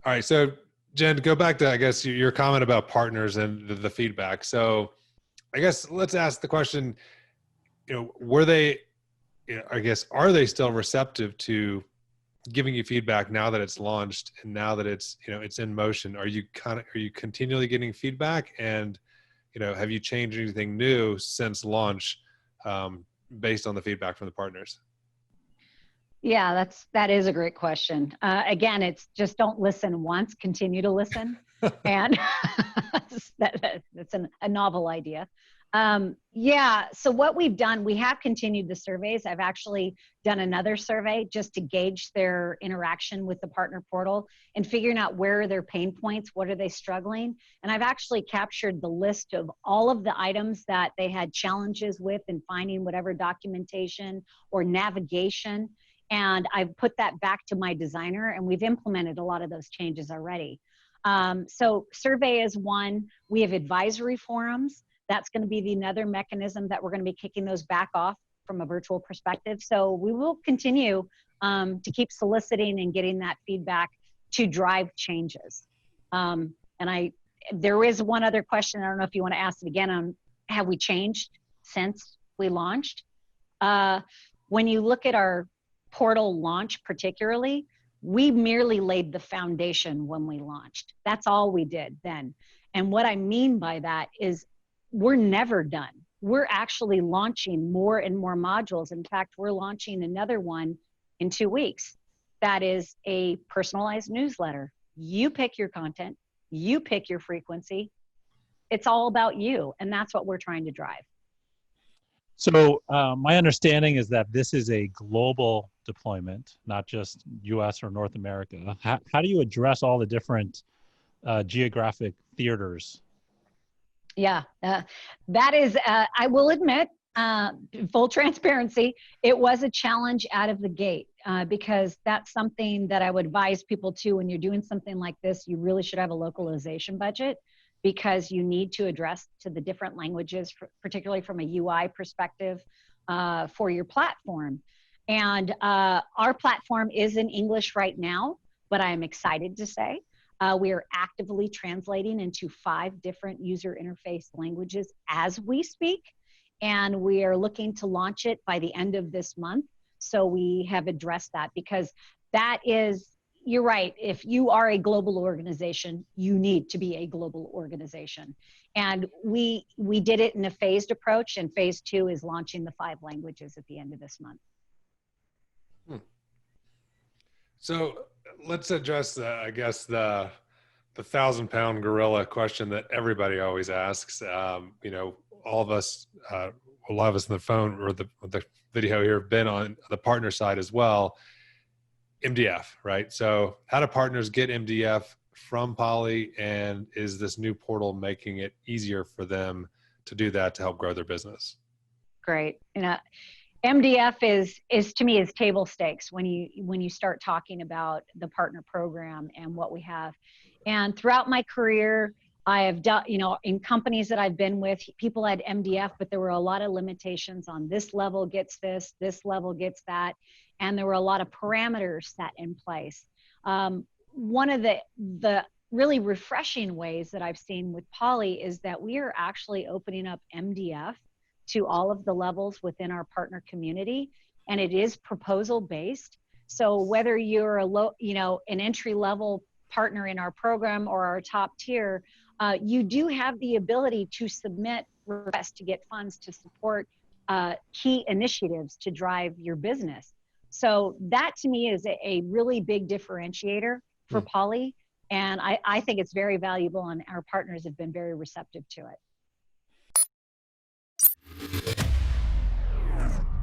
All right. So Jen, to go back to, I guess, your comment about partners and the feedback. So I guess let's ask the question, were they, I guess, are they still receptive to giving you feedback now that it's launched and now that it's, it's in motion? Are you continually getting feedback, and, have you changed anything new since launch, based on the feedback from the partners? Yeah, that is a great question. Again, it's just don't listen once, continue to listen. And that's a novel idea. Yeah, so what we've done, we have continued the surveys. I've actually done another survey just to gauge their interaction with the partner portal and figuring out where are their pain points, what are they struggling. And I've actually captured the list of all of the items that they had challenges with in finding whatever documentation or navigation. And I've put that back to my designer, and we've implemented a lot of those changes already. So survey is one. We have advisory forums. That's going to be another mechanism that we're going to be kicking those back off from a virtual perspective. So we will continue to keep soliciting and getting that feedback to drive changes. There is one other question. I don't know if you want to ask it again on have we changed since we launched? When you look at our portal launch particularly, we merely laid the foundation when we launched. That's all we did then. And what I mean by that is we're never done. We're actually launching more and more modules. In fact, we're launching another one in 2 weeks. That is a personalized newsletter. You pick your content, you pick your frequency. It's all about you. And that's what we're trying to drive. So my understanding is that this is a global deployment, not just US or North America. How do you address all the different geographic theaters? Yeah, that is, I will admit, full transparency, it was a challenge out of the gate because that's something that I would advise people to when you're doing something like this. You really should have a localization budget, because you need to address to the different languages, particularly from a UI perspective for your platform. And our platform is in English right now, but I am excited to say we are actively translating into 5 different user interface languages as we speak. And we are looking to launch it by the end of this month. So we have addressed that, because that is, you're right. If you are a global organization, you need to be a global organization. And we did it in a phased approach, and phase 2 is launching the 5 languages at the end of this month. So let's address I guess the 1,000-pound gorilla question that everybody always asks. All of us, a lot of us on the phone or the video here have been on the partner side as well. MDF, right? So how do partners get MDF from Poly, and is this new portal making it easier for them to do that to help grow their business? Great. MDF is to me is table stakes when you start talking about the partner program and what we have. And throughout my career, I have done, in companies that I've been with, people had MDF, but there were a lot of limitations on this level gets this level gets that. And there were a lot of parameters set in place. One of the really refreshing ways that I've seen with Poly is that we are actually opening up MDF to all of the levels within our partner community, and it is proposal based. So whether you're an entry level partner in our program or our top tier, you do have the ability to submit requests to get funds to support key initiatives to drive your business. So that to me is a really big differentiator for Poly. And I think it's very valuable, and our partners have been very receptive to it.